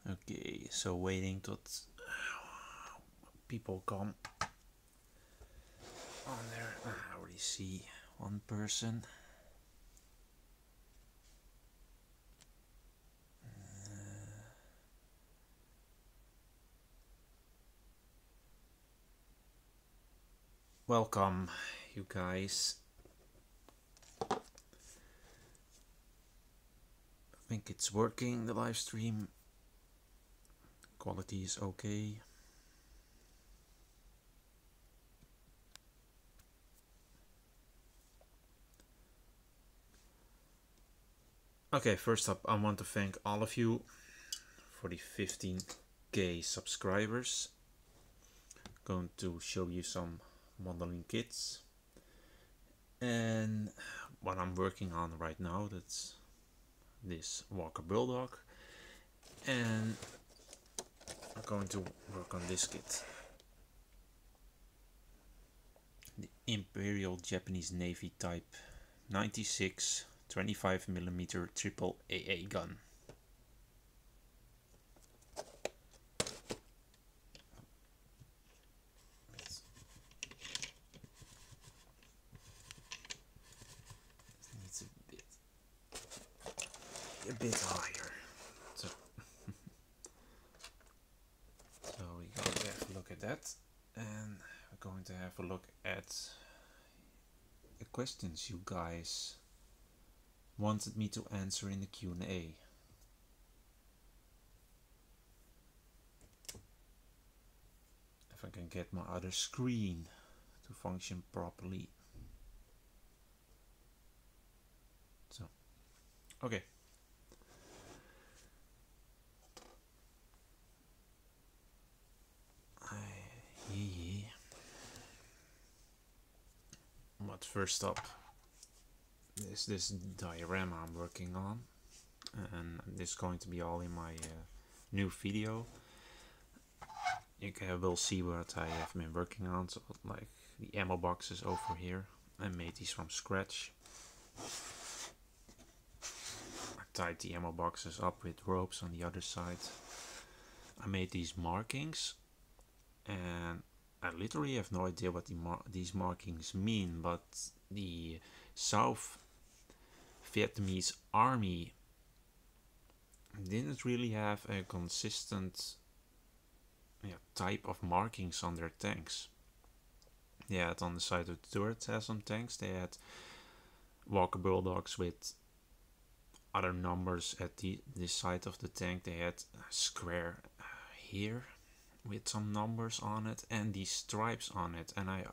Okay, so waiting tot people come on there. I already see one person. Welcome, you guys. I think it's working, the live stream. Quality is okay. Okay, first up, I want to thank all of you for the 15k subscribers. Going to show you some modeling kits. And what I'm working on right now, that's this Walker Bulldog. And I'm going to work on this kit. The Imperial Japanese Navy Type 96 25mm triple AA gun. It's a bit higher. So we're going to have a look at that, and we're going to have a look at the questions you guys wanted me to answer in the Q&A. If I can get my other screen to function properly. So, okay. But first up is this diorama I'm working on, and this is going to be all in my new video. You will see what I have been working on, so like the ammo boxes over here. I made these from scratch. I tied the ammo boxes up with ropes on the other side. I made these markings, and I literally have no idea what these markings mean, but the South Vietnamese army didn't really have a consistent type of markings on their tanks. They had on the side of the turret some tanks, they had Walker Bulldogs with other numbers at this side of the tank. They had a square here with some numbers on it and these stripes on it. And I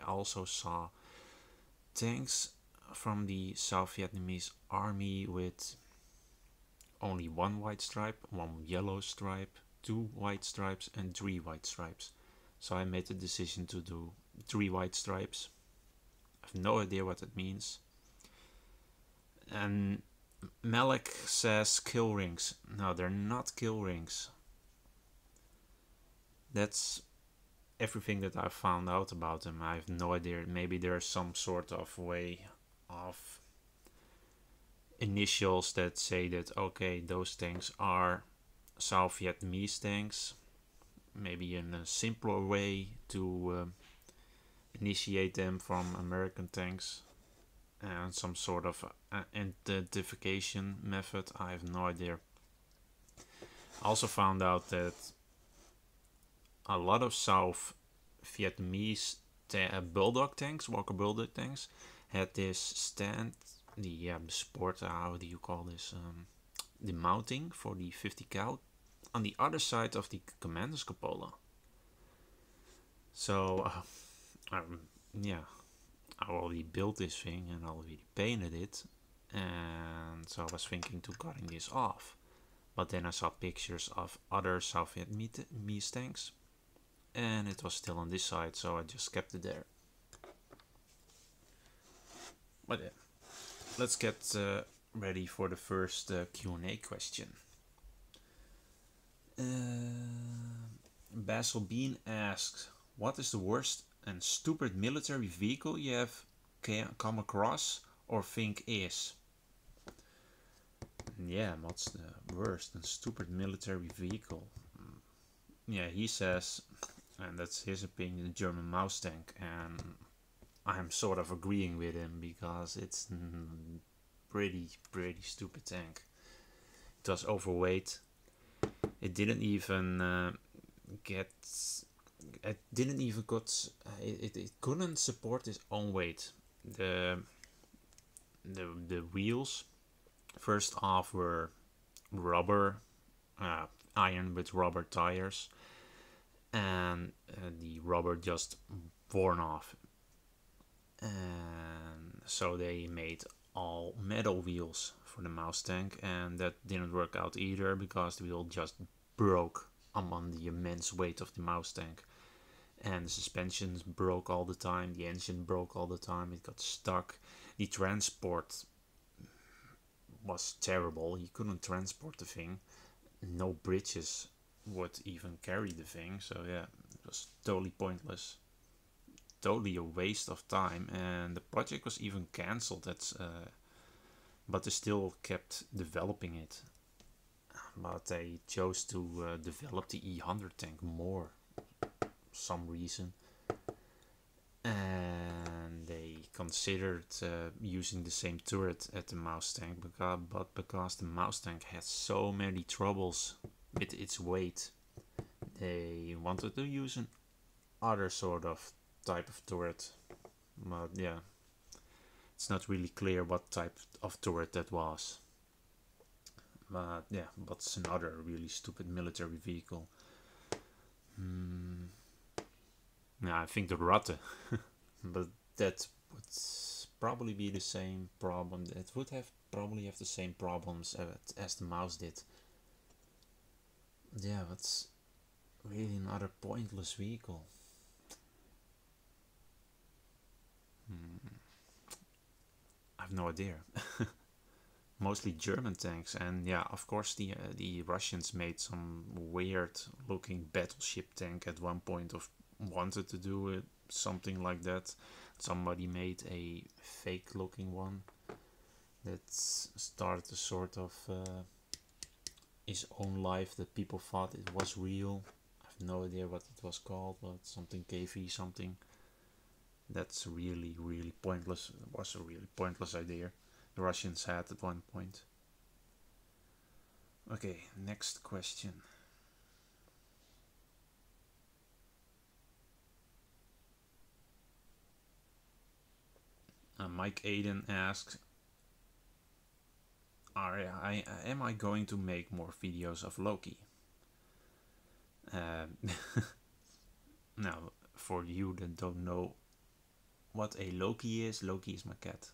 also saw tanks from the South Vietnamese army with only one white stripe, one yellow stripe, 2 white stripes and 3 white stripes. So I made the decision to do 3 white stripes. I have no idea what it means. And Malik says kill rings. No, they're not kill rings. That's everything that I found out about them. I have no idea. Maybe there's some sort of way of initials that say that, okay, those tanks are South Vietnamese tanks. Maybe in a simpler way to initiate them from American tanks, and some sort of identification method. I have no idea. I also found out that a lot of South Vietnamese Bulldog tanks, Walker Bulldog tanks, had this stand, the sport, how do you call this, the mounting for the 50 cal on the other side of the commander's cupola. So yeah, I already built this thing and already painted it, and so I was thinking to cutting this off, but then I saw pictures of other South Vietnamese tanks and it was still on this side, so I just kept it there. But yeah, let's get ready for the first Q&A question. Basil Bean asks, what is the worst and stupid military vehicle you have come across or think is? Yeah, what's the worst and stupid military vehicle? Yeah, he says, and that's his opinion, the German mouse tank, and I'm sort of agreeing with him because it's pretty stupid tank. It was overweight. It didn't even get. It didn't even got. It couldn't support its own weight. The wheels, first off, were rubber, iron with rubber tires, and the rubber just worn off, and so they made all metal wheels for the mouse tank, and that didn't work out either because the wheel just broke among the immense weight of the mouse tank, and the suspensions broke all the time, the engine broke all the time, it got stuck, the transport was terrible, you couldn't transport the thing, no bridges would even carry the thing, so yeah, it was totally pointless, totally a waste of time, and the project was even cancelled. But they still kept developing it, but they chose to develop the E100 tank more for some reason, and they considered using the same turret at the mouse tank, because the mouse tank had so many troubles with its weight, they wanted to use an other sort of type of turret, but yeah, it's not really clear what type of turret that was. But yeah, what's another really stupid military vehicle? Yeah, I think the Ratte, but that would probably be the same problem. It would have probably have the same problems as the mouse did. Yeah, that's really another pointless vehicle. I have no idea. Mostly German tanks, and yeah, of course the Russians made some weird looking battleship tank at one point, of wanted to do it, something like that. Somebody made a fake looking one that started a sort of his own life, that people thought it was real. I have no idea what it was called, but something KV something. That's really pointless. It was a really pointless idea the Russians had at one point. Okay, next question. Mike Aiden asks, am I going to make more videos of Loki? Now, for you that don't know what a Loki is my cat.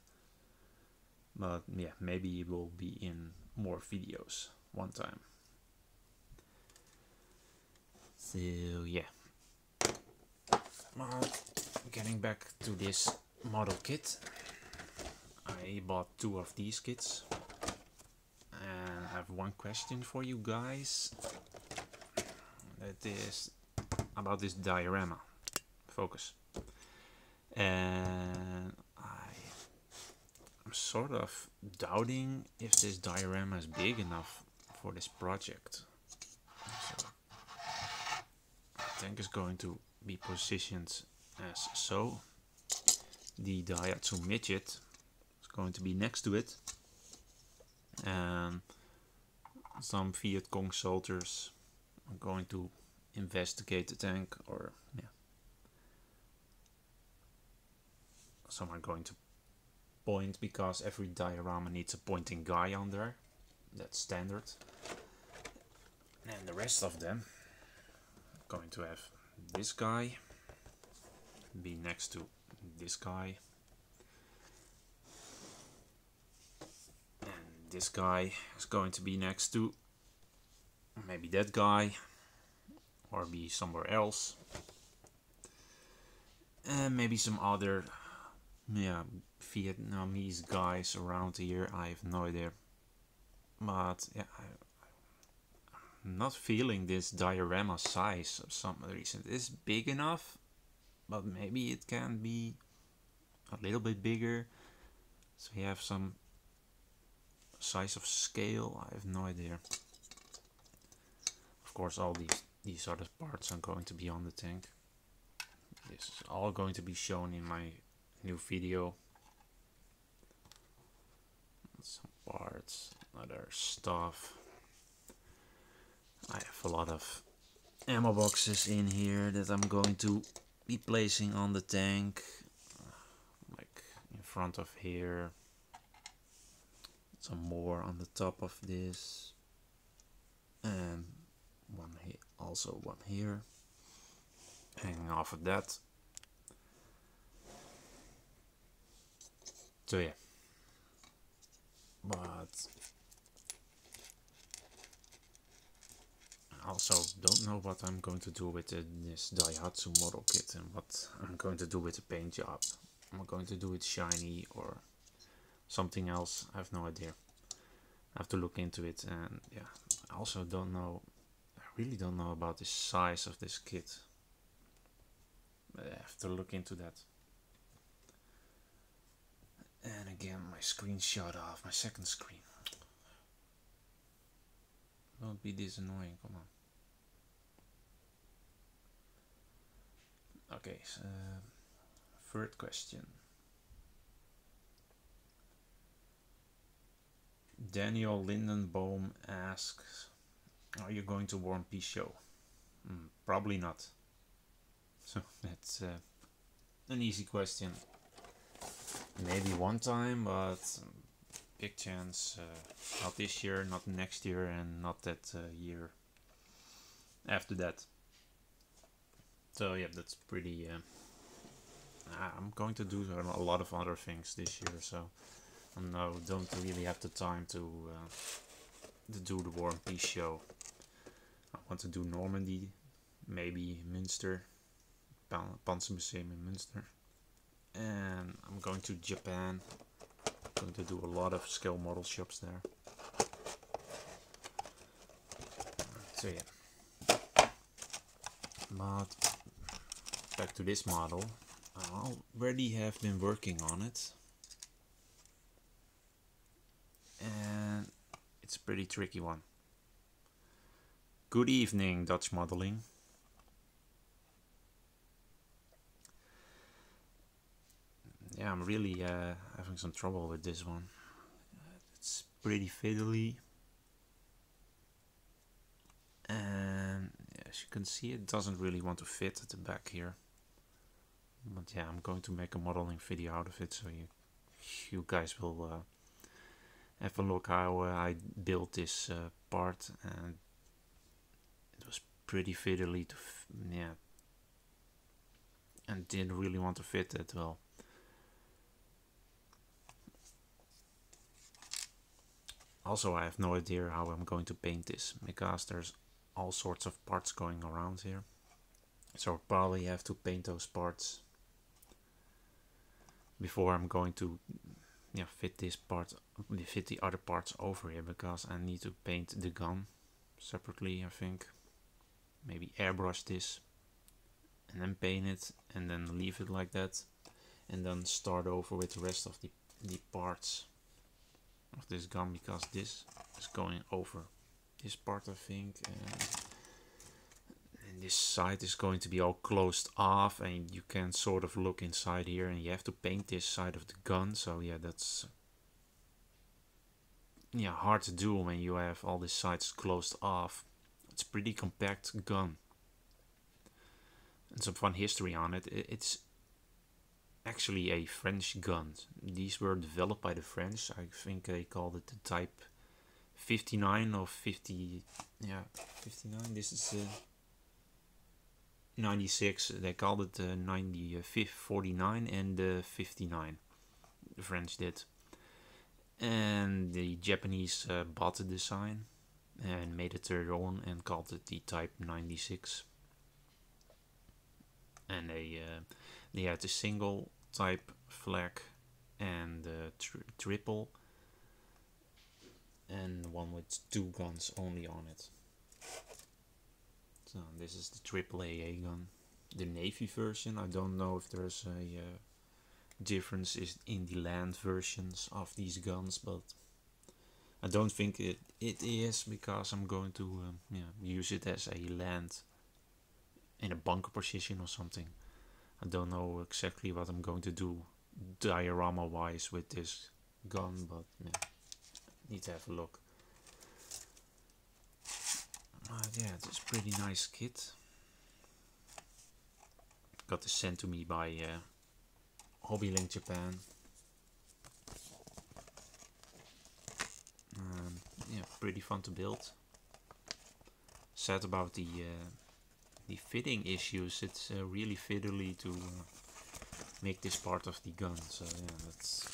But yeah, maybe it will be in more videos one time. So yeah, getting back to this model kit, I bought 2 of these kits, and I have one question for you guys. That is about this diorama. Focus. And I'm sort of doubting if this diorama is big enough for this project. So the tank is going to be positioned as so. The Daihatsu midget is going to be next to it, and some Viet Cong soldiers are going to investigate the tank, or yeah, some are going to point, because every diorama needs a pointing guy on there. That's standard. And the rest of them are going to have this guy be next to this guy, and this guy is going to be next to maybe that guy, or be somewhere else, and maybe some other Vietnamese guys around here. I have no idea, but yeah, I'm not feeling this diorama size of some reason. It is big enough, but maybe it can be a little bit bigger, so we have some size of scale, I have no idea. Of course, all these other parts are going to be on the tank. This is all going to be shown in my new video. Some parts, other stuff. I have a lot of ammo boxes in here that I'm going to be placing on the tank, like in front of here. Some more on the top of this, and one here, also one here, hanging off of that. So yeah, but I also don't know what I'm going to do with this Daihatsu model kit and what I'm going to do with the paint job. Am I going to do it shiny or something else? I have no idea. I have to look into it, and yeah, I also don't know, I really don't know about the size of this kit. But I have to look into that. And again, my screen shut off, my second screen. Don't be this annoying, come on. Okay, so, third question. Daniel Lindenboom asks, are you going to War and Peace show? Probably not. So that's an easy question. Maybe one time, but big chance not this year, not next year, and not that year after that. So yeah, that's pretty... I'm going to do a lot of other things this year, so I don't really have the time to do the War and Peace show. I want to do Normandy, maybe Münster, Panzer Museum in Münster, and I'm going to Japan. I'm going to do a lot of scale model shops there. So yeah, but back to this model. I already have been working on it, and it's a pretty tricky one. Good evening, Dutch modeling. Yeah, I'm really having some trouble with this one. It's pretty fiddly, and as you can see, it doesn't really want to fit at the back here. But yeah, I'm going to make a modeling video out of it, so you guys will have a look how I built this part, and it was pretty fiddly to yeah, and didn't really want to fit that well. Also, I have no idea how I'm going to paint this, because there's all sorts of parts going around here, so I'll probably have to paint those parts before I'm going to fit this part, fit the other parts over here, because I need to paint the gun separately, I think. Maybe airbrush this and then paint it and then leave it like that, and then start over with the rest of the parts of this gun, because this is going over this part, I think, and this side is going to be all closed off, and you can sort of look inside here, and you have to paint this side of the gun. So yeah, that's hard to do when you have all these sides closed off. It's a pretty compact gun, and some fun history on it. It's actually a French gun. These were developed by the French. I think they called it the Type 59 or 50. Yeah, 59. This is 96. They called it the 49 and the 59. The French did, and the Japanese bought the design and made it their own and called it the Type 96. And they had a single type flag and triple, and one with two guns only on it. So this is the triple AA gun, the Navy version. I don't know if there's a difference in the land versions of these guns, but I don't think it is, because I'm going to use it as a land in a bunker position or something. I don't know exactly what I'm going to do diorama wise with this gun, but yeah, need to have a look. Yeah, it's a pretty nice kit. Got this sent to me by Hobbylink Japan. Yeah, pretty fun to build. Sad about the fitting issues. It's really fiddly to make this part of the gun, so yeah, that's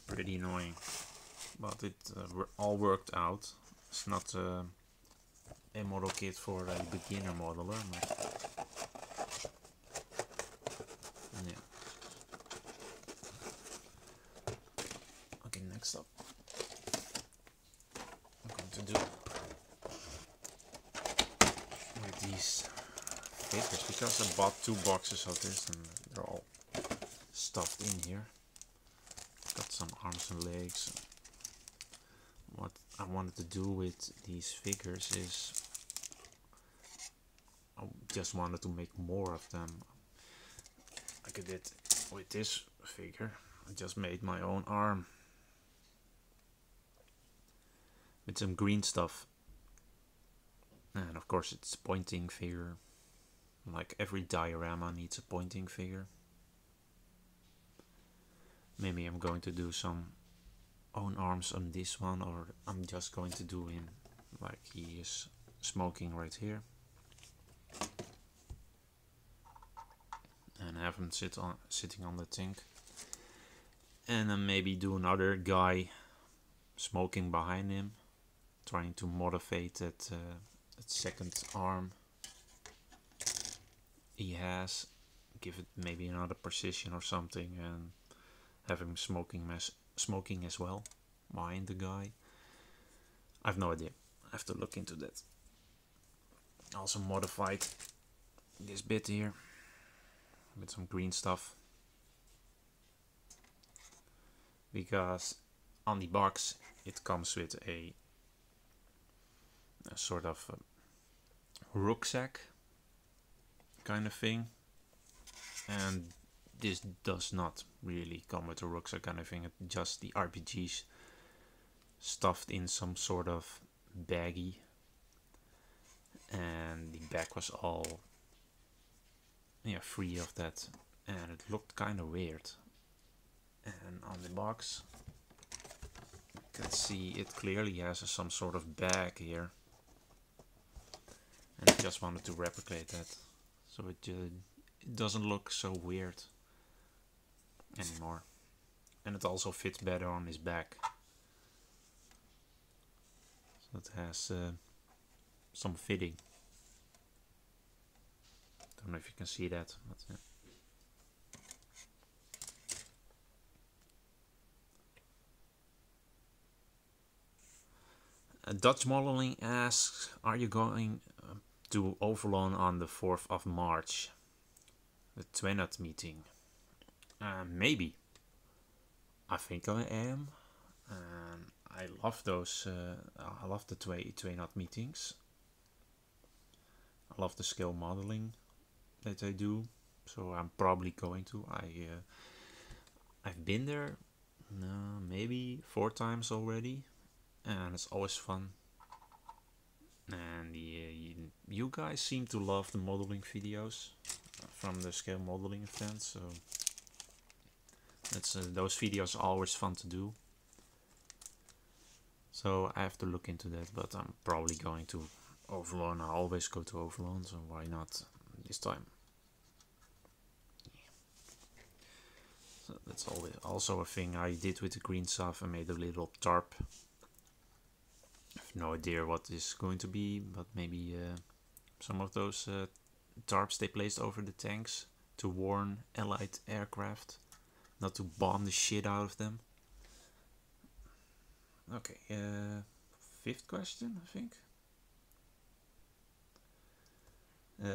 pretty annoying. But it all worked out. It's not a model kit for a beginner modeler, but yeah. Okay, next up, I'm going to do with these figures, because I bought 2 boxes of this and they're all stuffed in here. Got some arms and legs. What I wanted to do with these figures is I just wanted to make more of them. Like I did with this figure. I just made my own arm with some green stuff. And of course it's a pointing figure. Like every diorama needs a pointing figure. Maybe I'm going to do some own arms on this one, or I'm just going to do him like he is smoking right here. And have him sitting on the tank. And then maybe do another guy smoking behind him, trying to modify that second arm he has, give it maybe another precision or something, and have him smoking as well behind the guy. I have no idea. I have to look into that. Also modified this bit here with some green stuff, because on the box it comes with a sort of rucksack kind of thing, and this does not really come with a rucksack kind of thing. It's just the RPGs stuffed in some sort of baggie, and the back was all free of that, and it looked kind of weird. And on the box you can see it clearly has some sort of bag here, and I just wanted to replicate that so it doesn't look so weird anymore, and it also fits better on his back. So it has some fitting. Don't know if you can see that, but yeah. Dutch Modeling asks, are you going to Overloon on the 4th of March? The Twenat meeting? Maybe. I think I am. I love those. I love the Twenat meetings. I love the scale modeling that they do. So I'm probably going to. I've been there maybe 4 times already, and it's always fun. And you guys seem to love the modeling videos from the scale modeling event, so that's those videos are always fun to do. So I have to look into that, but I'm probably going to Overloon. I always go to Overloon, so why not this time? So that's always also a thing I did with the green stuff. I made a little tarp. I have no idea what this is going to be, but maybe some of those tarps they placed over the tanks to warn Allied aircraft not to bomb the shit out of them. Okay, 5th question, I think.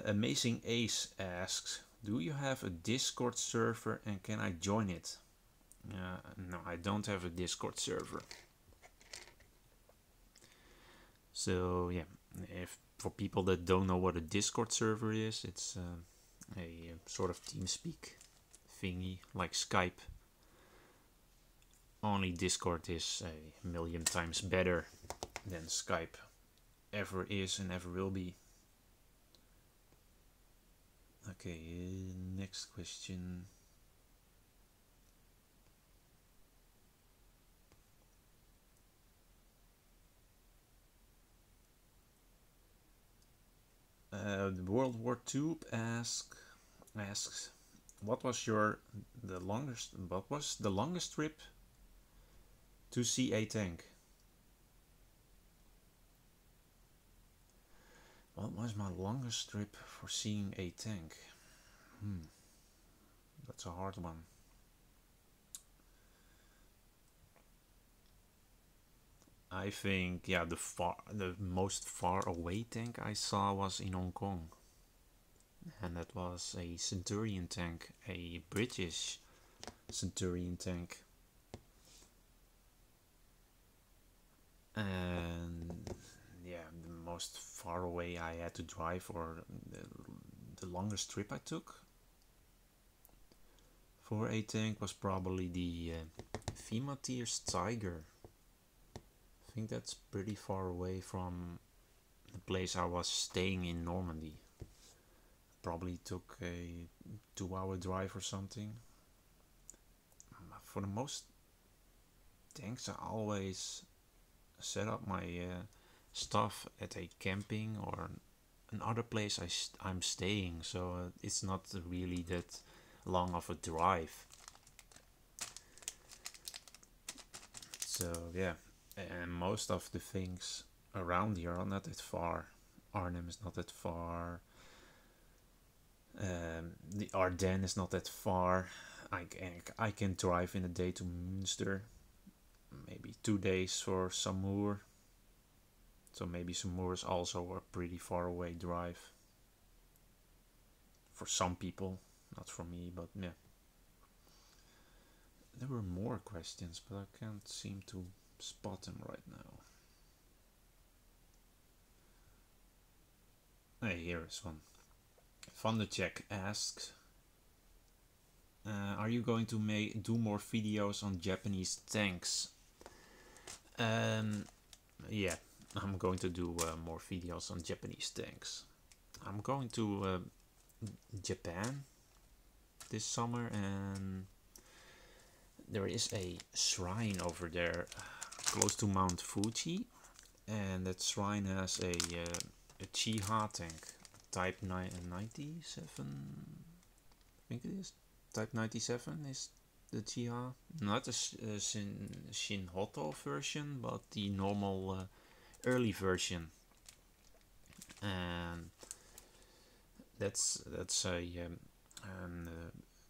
Amazing Ace asks, do you have a Discord server and can I join it? No, I don't have a Discord server. So yeah, if for people that don't know what a Discord server is, it's a sort of TeamSpeak thingy like Skype. Only Discord is a million times better than Skype ever is and ever will be. Okay, next question. The World War II asks, what was the longest trip to see a tank? What was my longest trip for seeing a tank? That's a hard one. I think, yeah, the most far away tank I saw was in Hong Kong. And that was a Centurion tank, a British Centurion tank. And yeah, the most far away I had to drive, or the longest trip I took for a tank, was probably the FEMA Tiers Tiger. I think that's pretty far away from the place I was staying in Normandy. Probably took a 2-hour drive or something. For the most tanks, I always set up my stuff at a camping or another place I'm staying, so it's not really that long of a drive. So yeah, and most of the things around here are not that far. Arnhem is not that far. The Ardennes is not that far. I can drive in a day to Münster. Maybe 2 days for Samour. So maybe Samour is also a pretty far away drive. For some people, not for me, but yeah. There were more questions, but I can't seem to spot them right now. Hey, here is one. Van der Check asks, are you going to do more videos on Japanese tanks? Yeah, I'm going to do more videos on Japanese tanks. I'm going to Japan this summer, and there is a shrine over there close to Mount Fuji, and that shrine has a Chiha tank, Type 97, I think it is. Type 97 is the Chiha, not the Shinhoto version, but the normal early version, and that's a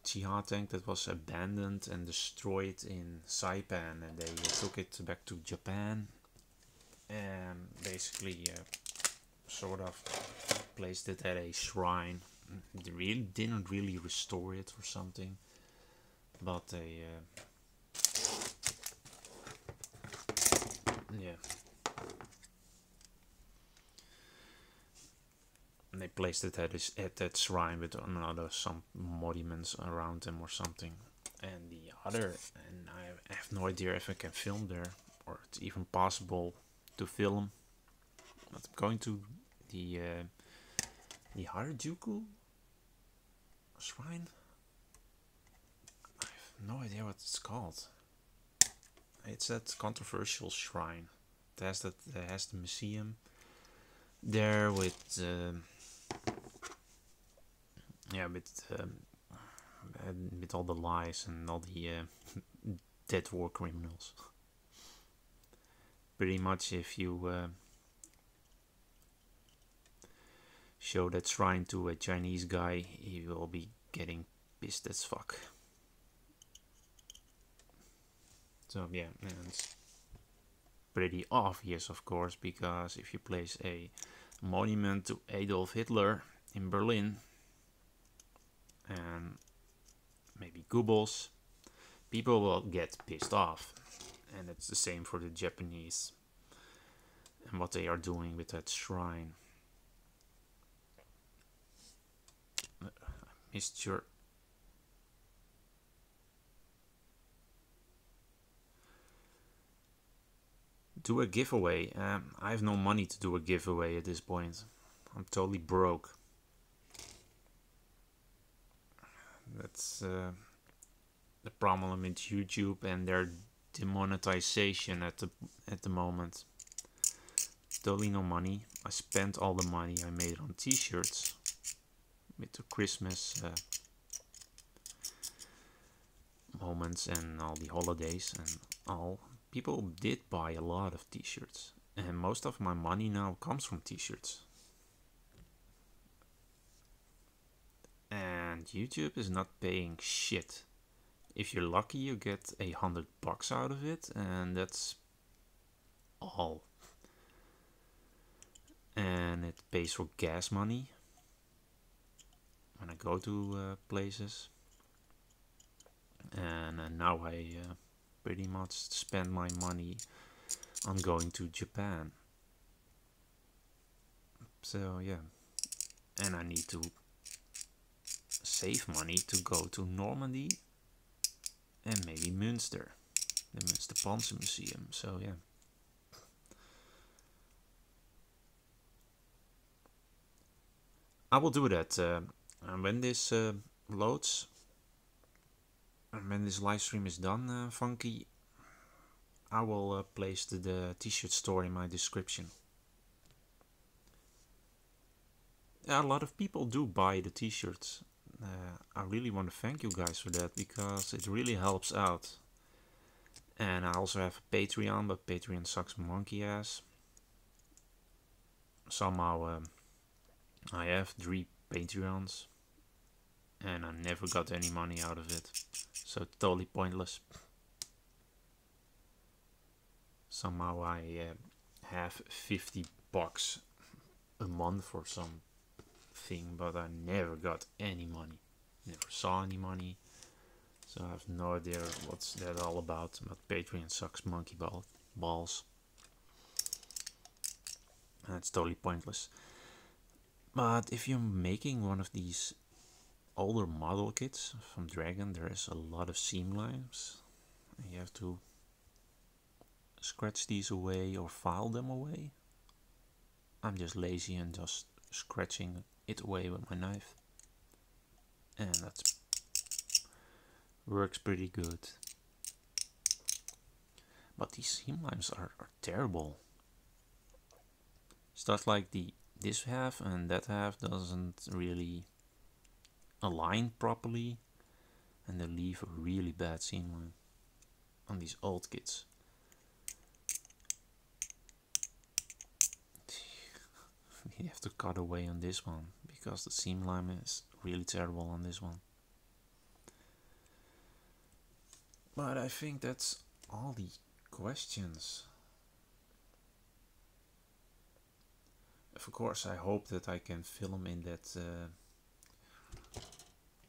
Chiha tank that was abandoned and destroyed in Saipan, and they took it back to Japan and basically sort of placed it at a shrine. They really didn't really restore it or something, but they yeah, and they placed it at that shrine with some monuments around them or something. And the other, and I have no idea if I can film there or it's even possible to film, but I'm going to the Harajuku shrine. I have no idea what it's called. It's that controversial shrine. It has the museum there with with all the lies and all the dead war criminals. Pretty much, if you show that shrine to a Chinese guy, he will be getting pissed as fuck. So yeah, and it's pretty obvious, of course, because if you place a monument to Adolf Hitler in Berlin and maybe Goebbels, people will get pissed off. And it's the same for the Japanese and what they are doing with that shrine. I missed your... Do a giveaway. I have no money to do a giveaway at this point. I'm totally broke. That's the problem with YouTube and their demonetization at the moment. Totally no money. I spent all the money I made on t-shirts with the Christmas moments and all the holidays and all. People did buy a lot of t-shirts, and most of my money now comes from t-shirts. And YouTube is not paying shit. If you're lucky, you get $100 out of it, and that's all. And it pays for gas money when I go to places. And now I pretty much spend my money on going to Japan. So yeah, and I need to save money to go to Normandy and maybe Münster, the Münster Panzer Museum. So yeah. I will do that, and when this loads, and when this live stream is done, Funky, I will place the t-shirt store in my description. Yeah, a lot of people do buy the t-shirts. I really want to thank you guys for that, because it really helps out. And I also have a Patreon, but Patreon sucks monkey ass. Somehow I have 3 Patreons and I never got any money out of it, so totally pointless. Somehow I have $50 a month for something, but I never got any money, never saw any money, so I have no idea what's that all about. But Patreon sucks monkey balls, and it's totally pointless. But if you're making one of these older model kits from Dragon, there is a lot of seam lines. You have to scratch these away or file them away. I'm just lazy and just scratching it away with my knife. And that works pretty good. But these seam lines are terrible. Stuff like this half and that half doesn't really align properly, and they leave a really bad seam line on these old kits. You have to cut away on this one because the seam line is really terrible on this one. But I think that's all the questions. Of course, I hope that I can film in that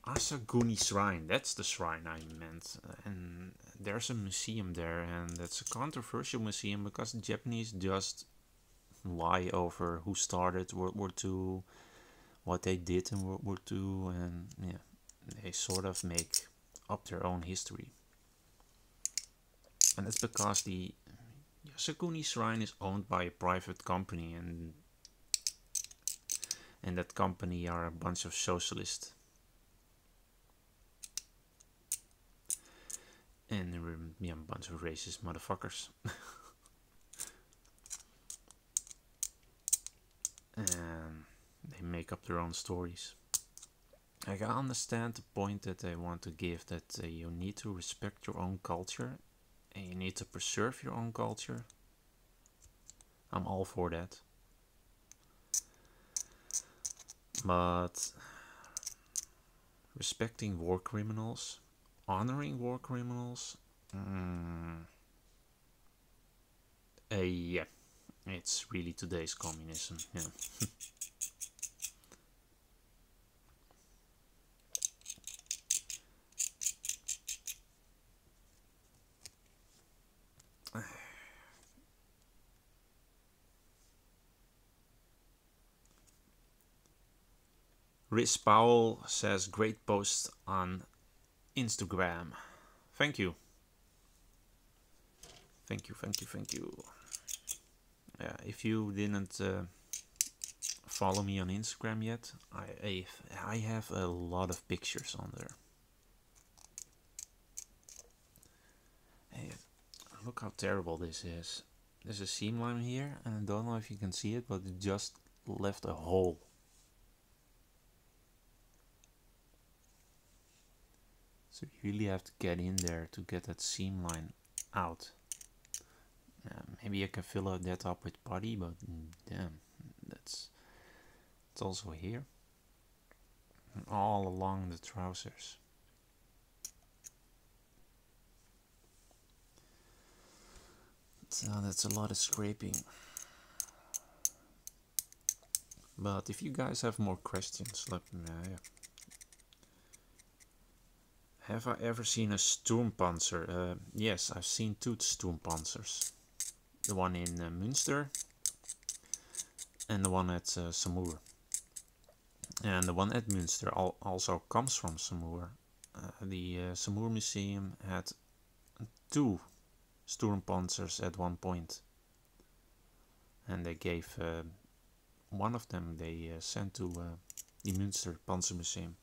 Asaguni shrine. That's the shrine I meant. And there's a museum there, and that's a controversial museum because the Japanese just lie over who started World War II, what they did in World War II, and yeah, they sort of make up their own history. And that's because the Yasukuni shrine is owned by a private company, and that company are a bunch of socialists. And yeah, a bunch of racist motherfuckers. And they make up their own stories. I can understand the point that they want to give, that you need to respect your own culture and you need to preserve your own culture. I'm all for that. But respecting war criminals, honoring war criminals, yeah, it's really today's communism. Yeah. Rhys Powell says, great post on Instagram. Thank you. Thank you, thank you, thank you. Yeah, if you didn't follow me on Instagram yet, I have a lot of pictures on there. Hey, look how terrible this is. There's a seam line here, and I don't know if you can see it, but it just left a hole. So you really have to get in there to get that seam line out. Maybe I can fill that up with putty, but damn, it's also here. And all along the trousers. So that's a lot of scraping. But if you guys have more questions, let me know. Have I ever seen a Sturmpanzer? Yes, I've seen 2 Sturmpanzers. The one in Münster and the one at Samur. And the one at Münster also comes from Samur. The Samur Museum had 2 Sturmpanzers at one point. And they gave one of them they sent to the Münster Panzer Museum.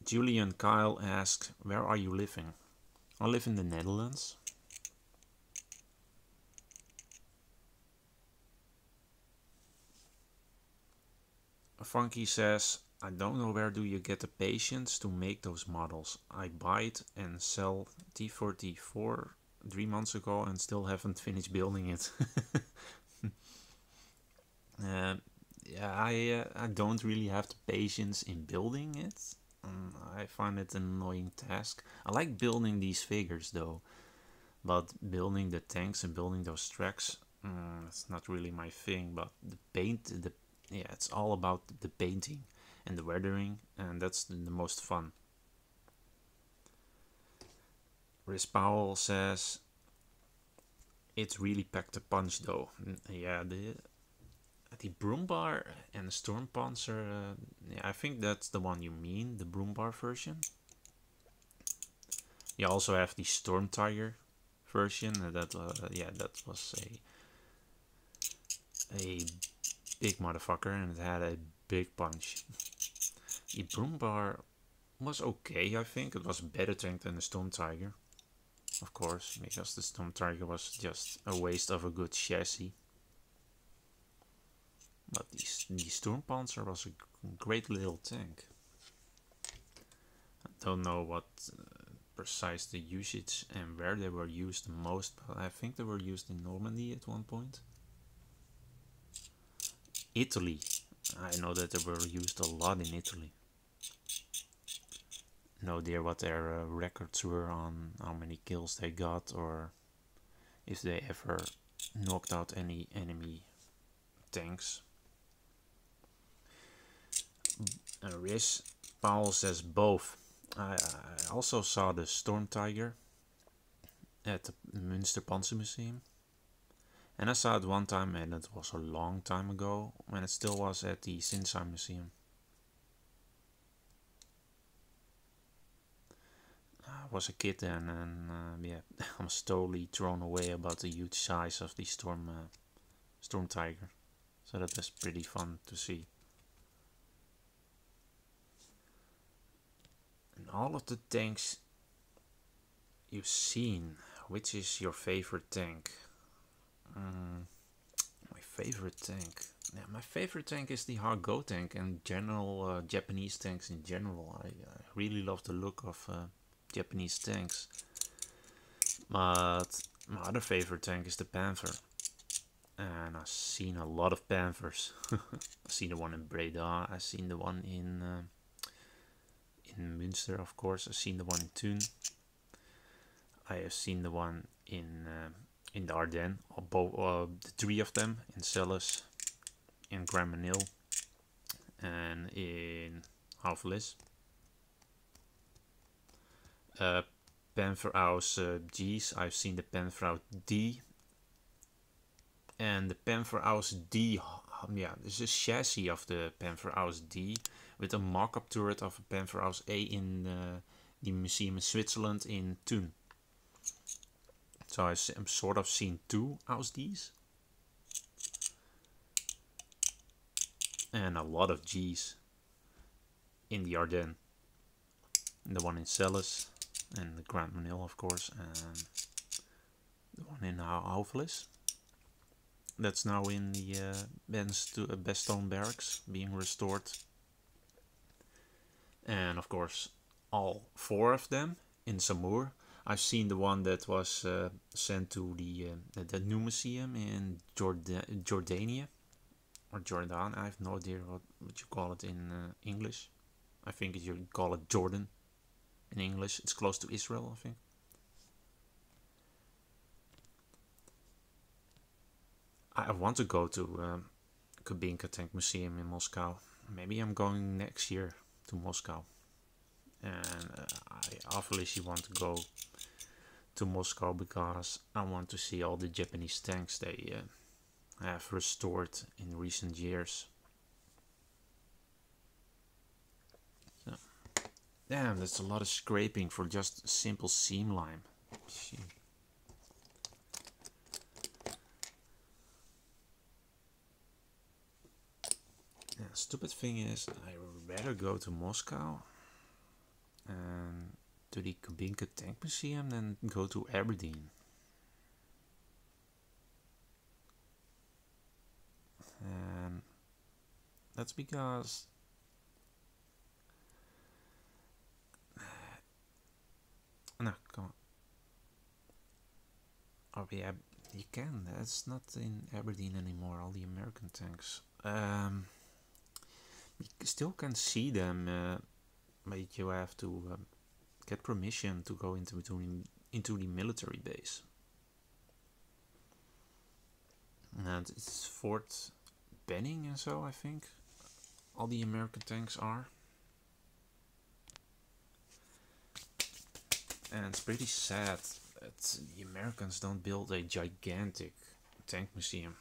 Julian Kyle asks, where are you living? I live in the Netherlands. Funky says, I don't know where do you get the patience to make those models. I buy it and sell T44 3 months ago and still haven't finished building it. Yeah, I don't really have the patience in building it. I find it an annoying task. I like building these figures though, but building the tanks and building those tracks, it's not really my thing. But the paint, yeah, it's all about the painting and the weathering, and that's the most fun. Rhys Powell says, it really packed a punch though. Yeah, the Broombar and the Sturmpanzer, yeah, I think that's the one you mean, the Broombar version. You also have the Storm Tiger version. Yeah, that was a big motherfucker, and it had a big punch. The Broombar was okay, I think. It was a better tank than the Storm Tiger, of course, because the Storm Tiger was just a waste of a good chassis. But the Sturmpanzer was a great little tank. I don't know what precise the usage and where they were used the most, but I think they were used in Normandy at one point. Italy. I know that they were used a lot in Italy. No idea what their records were on how many kills they got, or if they ever knocked out any enemy tanks. Rhys Powell says both. I also saw the Storm Tiger at the Münster Panzer Museum, and I saw it one time, and it was a long time ago when it still was at the Sinsheim Museum. I was a kid then, and yeah, I was totally thrown away about the huge size of the Storm Tiger. So that was pretty fun to see. And all of the tanks you've seen, which is your favorite tank? My favorite tank? Yeah, my favorite tank is the Hargo tank, and general Japanese tanks in general. I really love the look of Japanese tanks. But my other favorite tank is the Panther. And I've seen a lot of Panthers. I've seen the one in Breda, I've seen the one in Münster, of course. I've seen the one in Thun. I have seen the one in the Ardennes, the 3 of them, in Celles, in Gramenil, and in Hauvelis. Pantheraus G's, I've seen the Pantheraus D, and the Pantheraus D yeah, this is chassis of the Panther Aus D with a mock-up turret of a Panther Aus A in the museum in Switzerland in Thun. So I've sort of seen 2 Aus Ds and a lot of Gs in the Ardennes. The one in Celles and the Grand Manil, of course, and the one in Houvelis. That's now in the Bastogne barracks being restored. And of course, all 4 of them in Samour. I've seen the one that was sent to the new museum in Jordania or Jordan. I have no idea what you call it in English. I think you call it Jordan in English. It's close to Israel, I think. I want to go to Kubinka Tank Museum in Moscow. Maybe I'm going next year to Moscow. And I obviously want to go to Moscow because I want to see all the Japanese tanks they have restored in recent years. So, damn, that's a lot of scraping for just simple seam lime. Gee. Yeah, stupid thing is, I rather go to Moscow and to the Kubinka Tank Museum than go to Aberdeen. And that's because no, come on. Oh yeah, you can. That's not in Aberdeen anymore. All the American tanks. You still can see them, but you have to get permission to go into the military base. And it's Fort Benning and so, I think. All the American tanks are. And it's pretty sad that the Americans don't build a gigantic tank museum.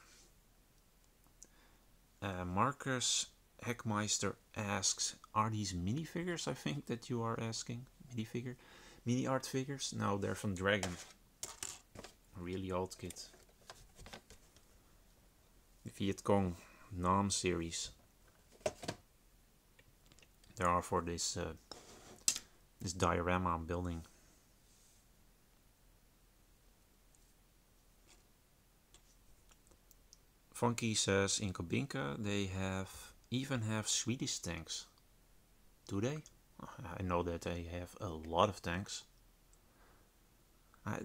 Marcus Heckmeister asks, are these minifigures, I think, that you are asking? Mini art figures? No, they're from Dragon. A really old kit. The Viet Cong Nam series. There are for this this diorama I'm building. Funky says in Kubinka they even have Swedish tanks. Do they? I know that they have a lot of tanks. I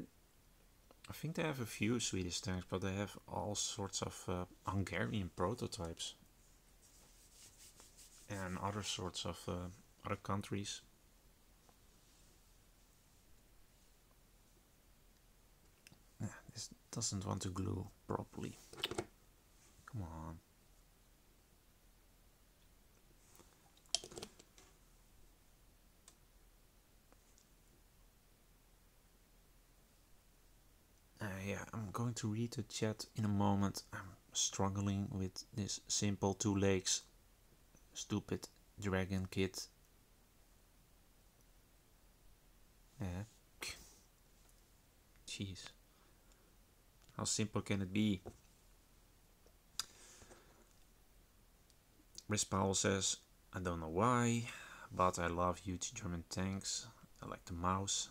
think they have a few Swedish tanks, but they have all sorts of Hungarian prototypes. And other sorts of other countries. This doesn't want to glue properly. Come on. Yeah, I'm going to read the chat in a moment. I'm struggling with this simple 2 legs stupid dragon kit. Yeah. Jeez. How simple can it be? Chris Powell says, I don't know why, but I love huge German tanks. I like the mouse.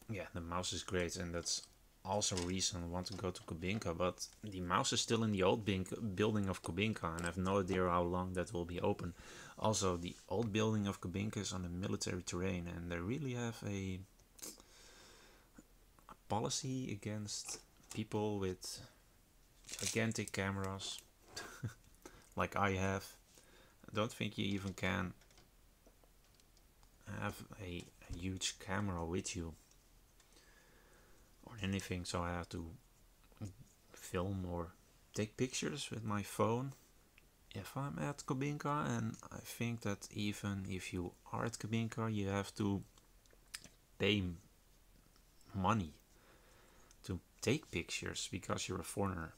Yeah, the mouse is great, and that's also a reason I want to go to Kubinka, but the mouse is still in the old building of Kubinka, and I have no idea how long that will be open. Also, the old building of Kubinka is on a military terrain, and they really have a policy against people with gigantic cameras, like I have. I don't think you even can have a huge camera with you or anything, so I have to film or take pictures with my phone if I'm at Kubinka. And I think that even if you are at Kubinka, you have to pay money to take pictures because you're a foreigner.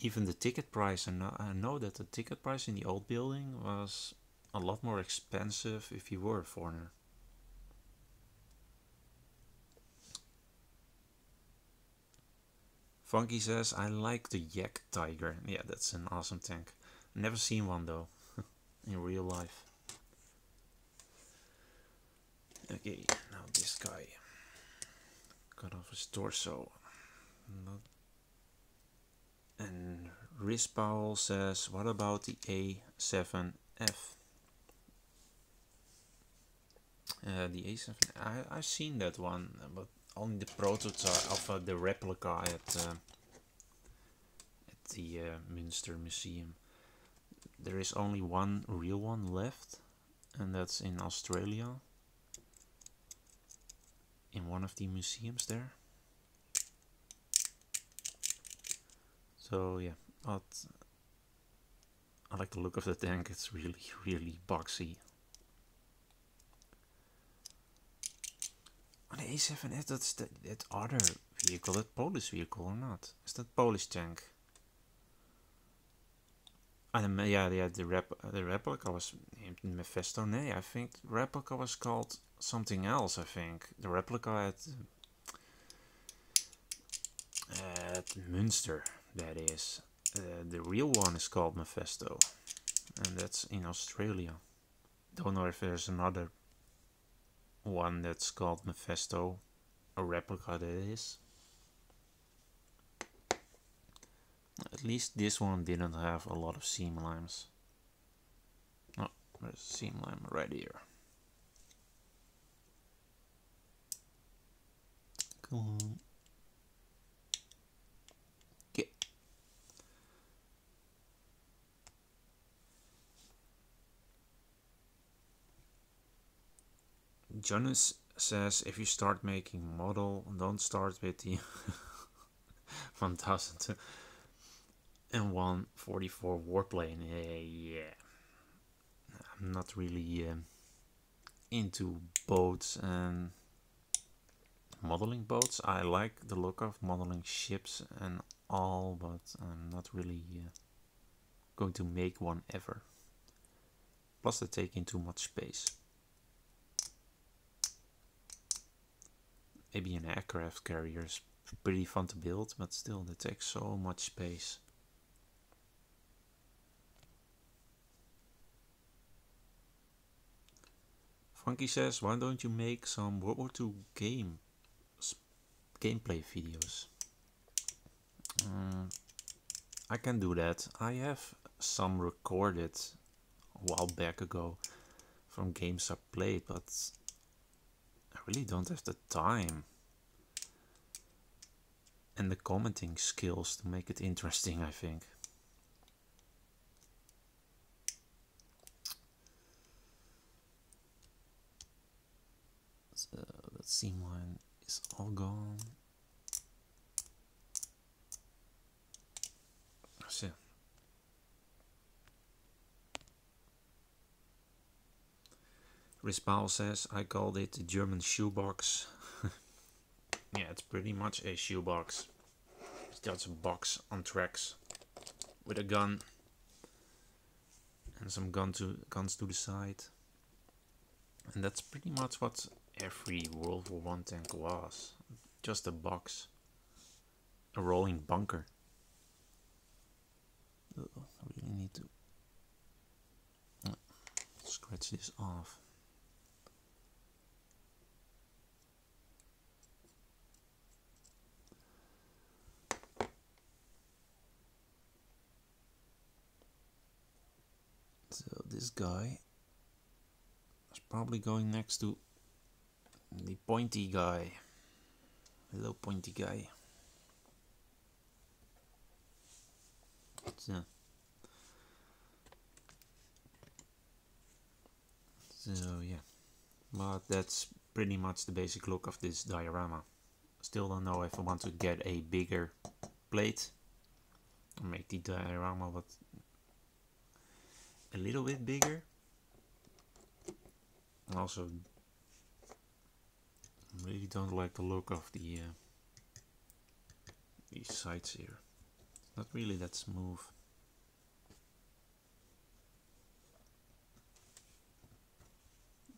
even the ticket price, I know that the ticket price in the old building was a lot more expensive if you were a foreigner. Funky says, I like the Yak Tiger. Yeah, that's an awesome tank. Never seen one though, in real life. Okay, now this guy. Cut off his torso. And Rispaul says, what about the A7F? The A7, I've seen that one, but only the prototype of the replica at the Münster Museum. There is only one real one left, and that's in Australia, in one of the museums there. So yeah, but I like the look of the tank. It's really, really boxy. Oh, the A7F, that's that other vehicle, that Polish vehicle or not? Is that Polish tank? Yeah, the replica was named Mephisto. No, I think the replica was called something else. I think the replica at Münster, that is. The real one is called Mephisto, and that's in Australia. Don't know if there's another one that's called Mephisto, a replica that is. At least this one didn't have a lot of seam lines. Oh, there's a seam line right here. Come on. Okay. Jonas says, if you start making model, don't start with the 1001 warplane. Yeah, I'm not really into boats and modeling boats. I like the look of modeling ships and all, but I'm not really going to make one ever. Plus they take in too much space. Maybe an aircraft carrier is pretty fun to build, but still they take so much space. Funky says, why don't you make some World War II gameplay videos? I can do that. I have some recorded a while back ago from games I played, but I really don't have the time and the commenting skills to make it interesting, I think. So that seam line is all gone. So Rispal says, I called it the German shoebox. Yeah, it's pretty much a shoebox. It's just a box on tracks with a gun and some guns to the side. And that's pretty much what every World War I tank was. Just a box. A rolling bunker. I really need to scratch this off. So this guy is probably going next to the pointy guy. Hello, pointy guy. So yeah, but that's pretty much the basic look of this diorama. Still don't know if I want to get a bigger plate or make the diorama a little bit bigger. Also, really don't like the look of these sides here. Not really that smooth.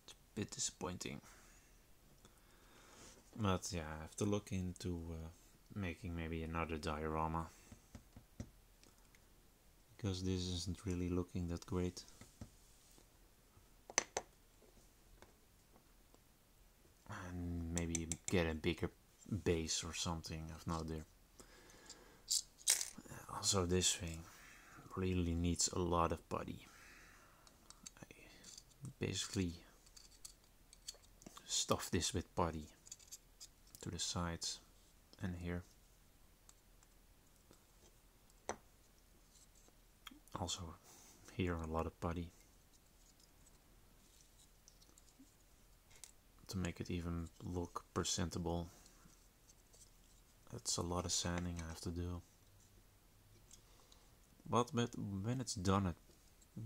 It's a bit disappointing. But yeah, I have to look into making maybe another diorama. Because this isn't really looking that great. And maybe get a bigger base or something, I have no idea. Also this thing really needs a lot of body. I basically stuff this with body to the sides and here. Also here a lot of body. To make it even look presentable. That's a lot of sanding I have to do. But when it's done, it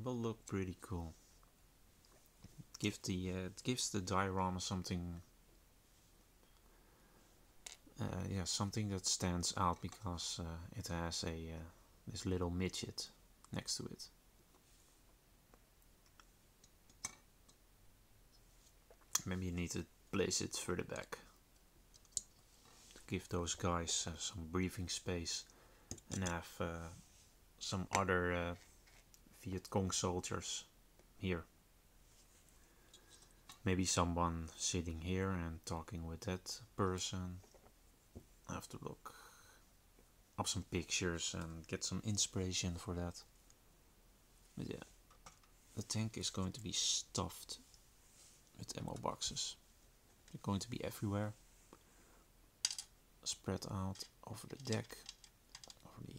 will look pretty cool. It gives the diorama something, yeah, something that stands out because it has a this little midget next to it. Maybe you need to place it further back to give those guys some breathing space and have some other Viet Cong soldiers here. Maybe someone sitting here and talking with that person. I have to look up some pictures and get some inspiration for that. But yeah, the tank is going to be stuffed with ammo boxes. They're going to be everywhere, spread out over the deck, over the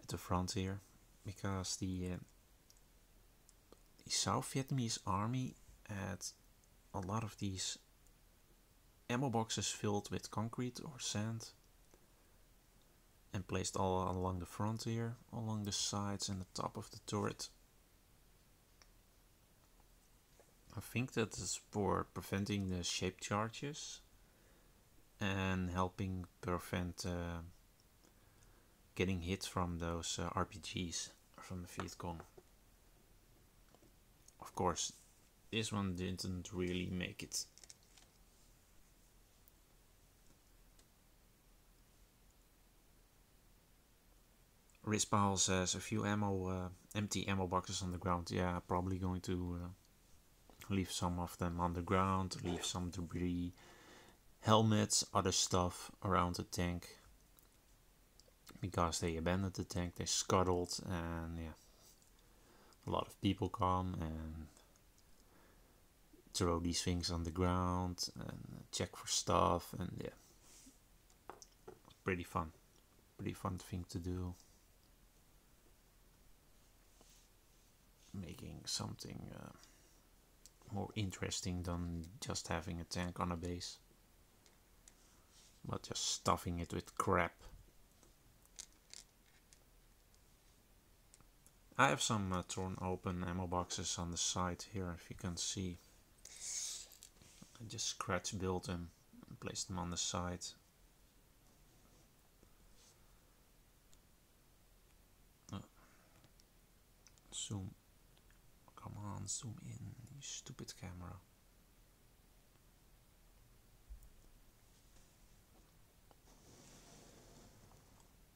at the front here, because the South Vietnamese army had a lot of these ammo boxes filled with concrete or sand and placed all along the front here, along the sides and the top of the turret. I think that is for preventing the shape charges and helping prevent getting hit from those RPGs from the Viet Cong. Of course, this one didn't really make it. Rispal says a few empty ammo boxes on the ground. Yeah, probably going to leave some of them on the ground, leave some debris, helmets, other stuff around the tank. Because they abandoned the tank, they scuttled, and yeah, a lot of people come and throw these things on the ground and check for stuff, and yeah, pretty fun thing to do. Making something more interesting than just having a tank on a base, but just stuffing it with crap. I have some torn open ammo boxes on the side here, if you can see. I just scratch built them and placed them on the side. Zoom. Come on, zoom in, you stupid camera.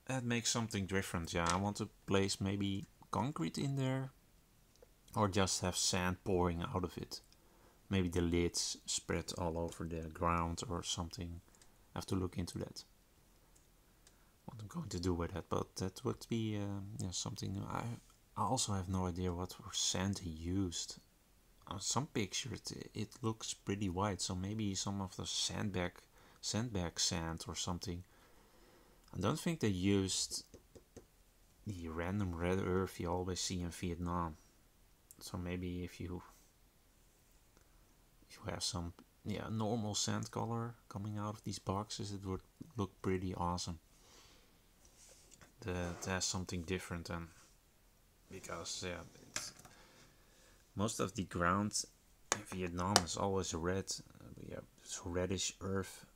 That makes something different, yeah. I want to place maybe concrete in there, or just have sand pouring out of it. Maybe the lids spread all over the ground or something. I have to look into that. What I'm going to do with that, but that would be yeah, something new. I also have no idea what for sand he used. On some pictures it looks pretty white, so maybe some of the sandbag sand or something. I don't think they used the random red earth you always see in Vietnam. So maybe if you have some normal sand color coming out of these boxes, it would look pretty awesome. That has something different, and because most of the ground in Vietnam is always red. We have this reddish earth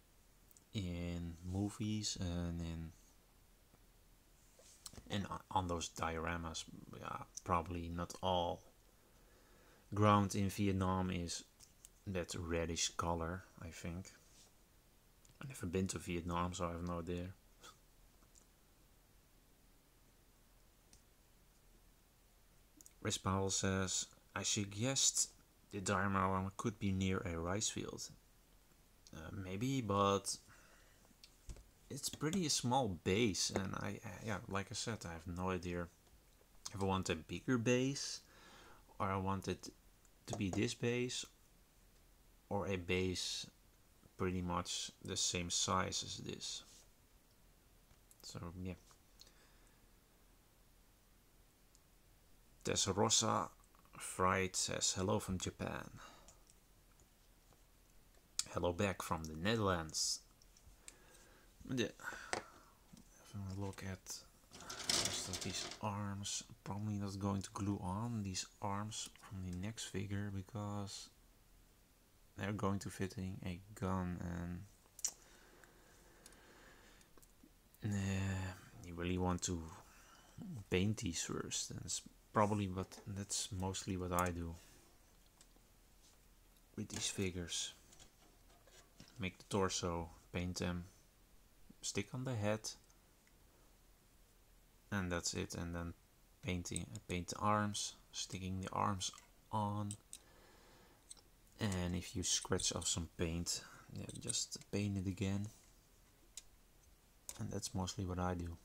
in movies and in And on those dioramas, yeah, probably not all ground in Vietnam is that reddish color, I think. I've never been to Vietnam, so I have no idea. Rispal says, I suggest the diorama could be near a rice field. Maybe, but it's pretty small base, and yeah, like I said, I have no idea if I want a bigger base, or I want it to be this base, or a base pretty much the same size as this. So yeah. Tesrosa Fried says hello from Japan. Hello back from the Netherlands. Yeah. Having a look at the rest of these arms. Probably not going to glue on these arms from the next figure because they're going to fit in a gun, and you really want to paint these first. And it's probably that's mostly what I do with these figures. Make the torso, paint them, stick on the head, and that's it. And then paint the arms, sticking the arms on. And if you scratch off some paint, yeah, just paint it again. And that's mostly what I do.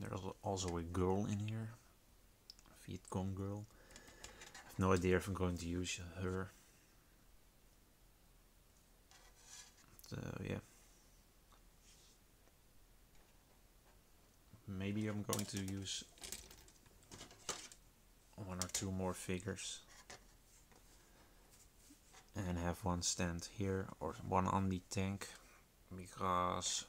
There's also a girl in here, a Viet Cong girl. I have no idea if I'm going to use her. So yeah. Maybe I'm going to use one or two more figures and have one stand here or one on the tank, because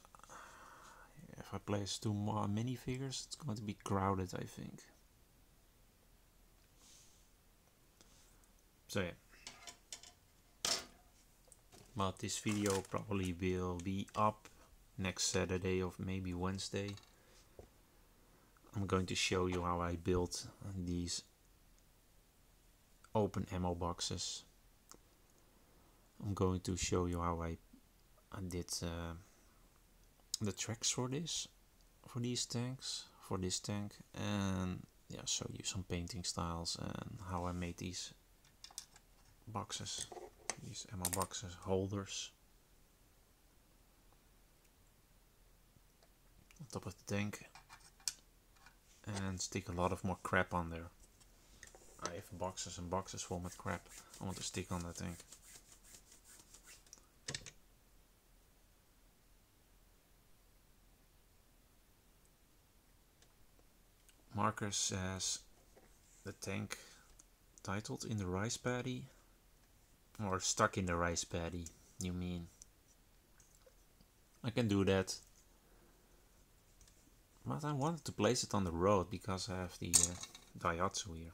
if I place two more minifigures, it's going to be crowded, I think. So yeah. But this video probably will be up next Saturday or maybe Wednesday. I'm going to show you how I built these open ammo boxes. I'm going to show you how I did the tracks for this tank, and yeah, show you some painting styles and how I made these boxes, these ammo boxes holders on top of the tank, and stick a lot of more crap on there. I have boxes and boxes full with crap I want to stick on the tank. Marcus says the tank titled in the rice paddy, or stuck in the rice paddy, you mean? I can do that, but I wanted to place it on the road because I have the Daihatsu here.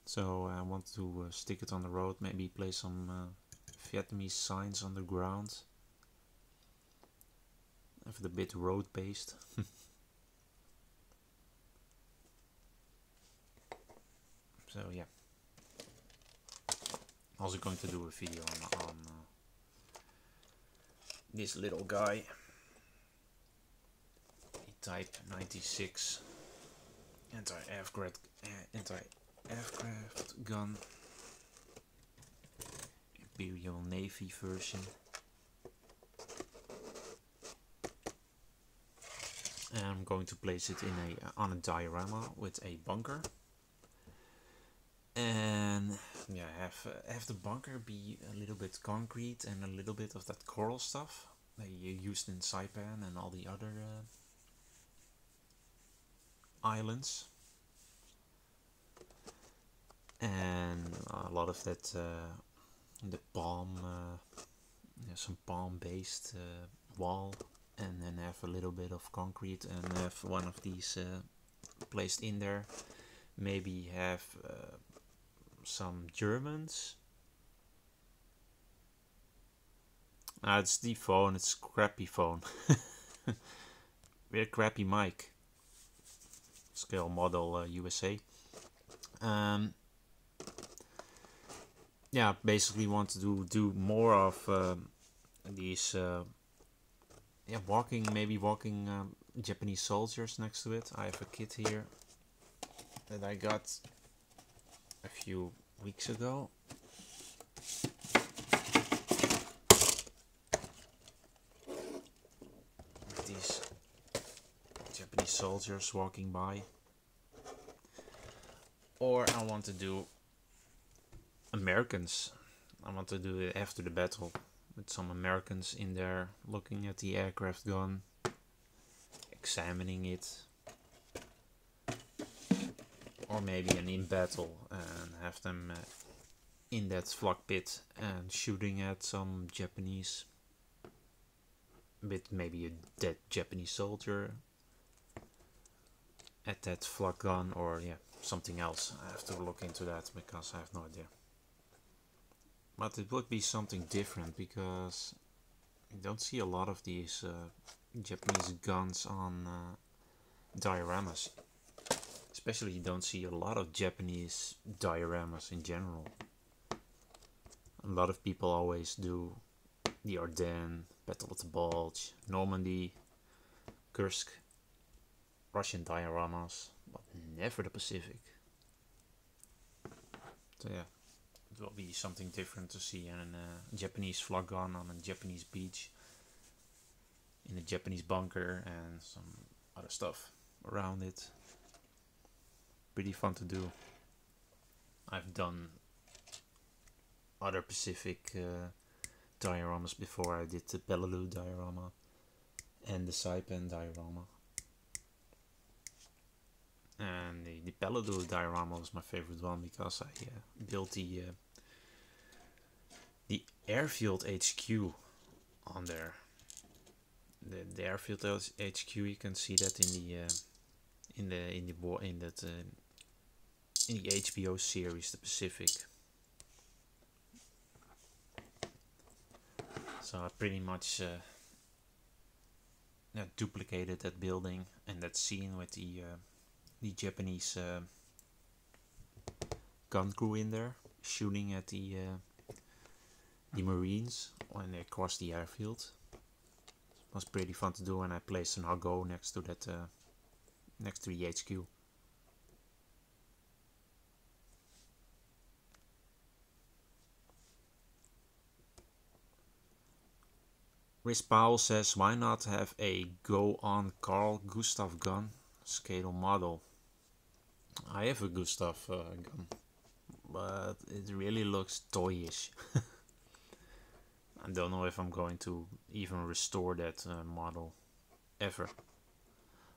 So I want to stick it on the road, maybe place some Vietnamese signs on the ground. Have it a bit road based. So yeah. Also going to do a video on this little guy. Type 96 anti-aircraft gun, Imperial Navy version. And I'm going to place it in on a diorama with a bunker. And yeah, have the bunker be a little bit concrete and a little bit of that coral stuff that you used in Saipan and all the other islands. And a lot of that the palm, some palm based wall, and then have a little bit of concrete and have one of these placed in there. Maybe have some Germans It's the phone, it's crappy phone. With a crappy mic. Scale model USA. Yeah, basically want to do more of these maybe walking Japanese soldiers next to it. I have a kit here that I got a few weeks ago. These Japanese soldiers walking by. Or I want to do Americans. I want to do it after the battle with some Americans in there looking at the aircraft gun, examining it. Or maybe an in battle and have them in that flak pit and shooting at some Japanese with maybe a dead Japanese soldier at that flak gun, or yeah, something else. I have to look into that because I have no idea. But it would be something different because you don't see a lot of these Japanese guns on dioramas. Especially you don't see a lot of Japanese dioramas in general. A lot of people always do the Ardennes, Battle of the Bulge, Normandy, Kursk, Russian dioramas, but never the Pacific. So yeah, it will be something different to see a Japanese flag gun on a Japanese beach, in a Japanese bunker, and some other stuff around it. Pretty fun to do. I've done other Pacific dioramas before. I did the Peleliu diorama and the Saipan diorama. And the Peleliu diorama was my favorite one because I built the airfield HQ on there. The airfield HQ, you can see that in the HBO series, The Pacific. So I pretty much duplicated that building and that scene with the Japanese gun crew in there shooting at the Marines when they crossed the airfield. It was pretty fun to do, and I placed an Hago next to that, next to the HQ. Chris Powell says, why not have a go-on Carl Gustav gun scale model? I have a Gustav gun, but it really looks toyish. I don't know if I'm going to even restore that model ever.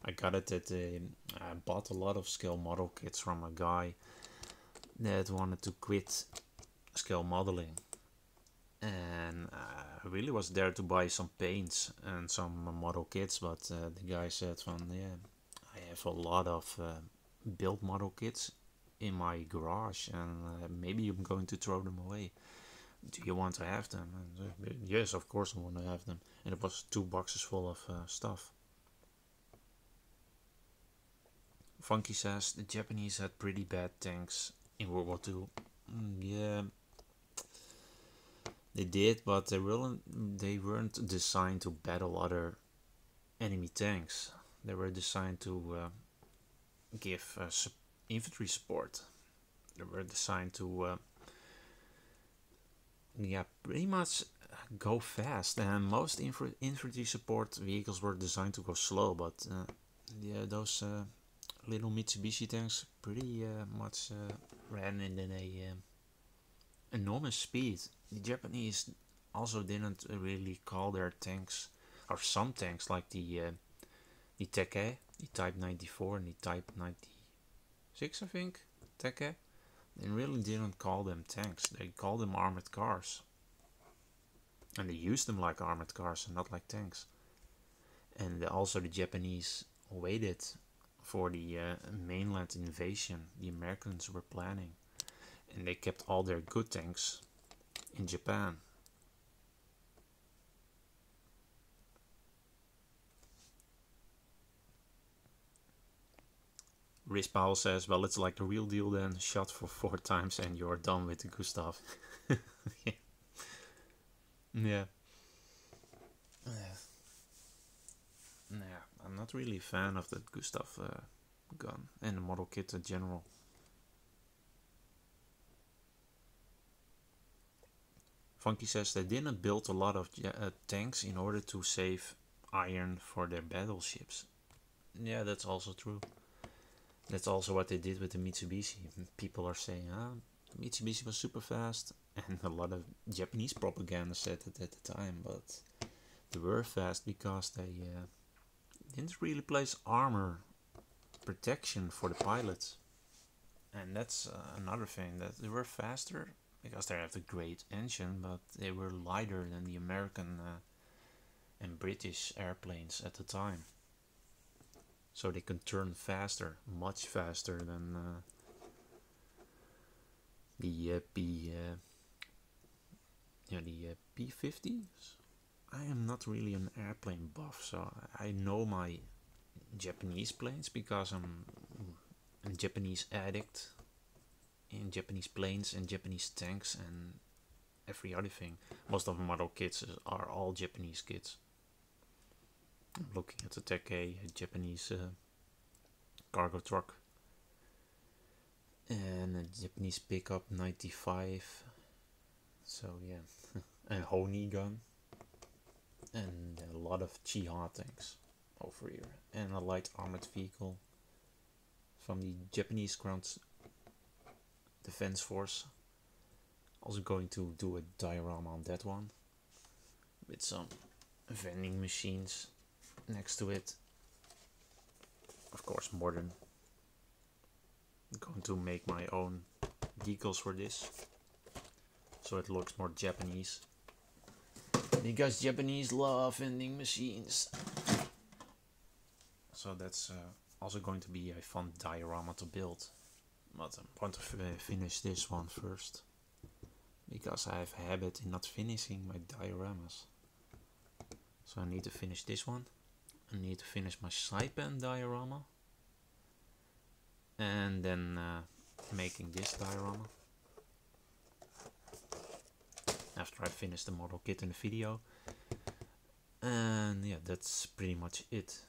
I got it at I bought a lot of scale model kits from a guy that wanted to quit scale modeling, and I really was there to buy some paints and some model kits, but the guy said yeah, I have a lot of build model kits in my garage, and maybe I'm going to throw them away. Do you want to have them? And, yes, of course I want to have them. And it was 2 boxes full of stuff. Funky says the Japanese had pretty bad tanks in World War II. Yeah, they did, but they weren't designed to battle other enemy tanks. They were designed to give infantry support. They were designed to pretty much go fast, and most infantry support vehicles were designed to go slow, but those little Mitsubishi tanks pretty much ran in a enormous speed. The Japanese also didn't really call their tanks, or some tanks like the Teke, the Type 94 and the Type 96, I think, Teke. They really didn't call them tanks. They called them armored cars. And they used them like armored cars and not like tanks. And also the Japanese waited for the mainland invasion the Americans were planning. And they kept all their good tanks in Japan. Rispal says, well, it's like the real deal then. Shot for 4 times and you're done with the Gustav. Yeah. Yeah. Nah, I'm not really a fan of that Gustav gun and the model kit in general. Funky says they didn't build a lot of tanks in order to save iron for their battleships. Yeah, that's also true. That's also what they did with the Mitsubishi. People are saying, the Mitsubishi was super fast, and a lot of Japanese propaganda said it at the time, but they were fast because they didn't really place armor protection for the pilots. And that's another thing, that they were faster because they have a great engine, but they were lighter than the American and British airplanes at the time. So they can turn faster, much faster than the P-50s. I am not really an airplane buff, so I know my Japanese planes because I'm a Japanese addict in Japanese planes and Japanese tanks and every other thing. Most of the model kits are all Japanese kits. I'm looking at the Tech A, a Japanese cargo truck, and a Japanese pickup 95. So yeah, a Honey gun, and a lot of Chiha tanks over here, and a light armored vehicle from the Japanese Ground Defense Force. Also going to do a diorama on that one with some vending machines next to it. Of course, modern. I'm going to make my own decals for this, so it looks more Japanese. Because Japanese love vending machines. So that's also going to be a fun diorama to build. But I want to finish this one first, because I have a habit in not finishing my dioramas. So I need to finish this one. I need to finish my Saipan diorama. And then making this diorama. After I finish the model kit in the video. And yeah, that's pretty much it.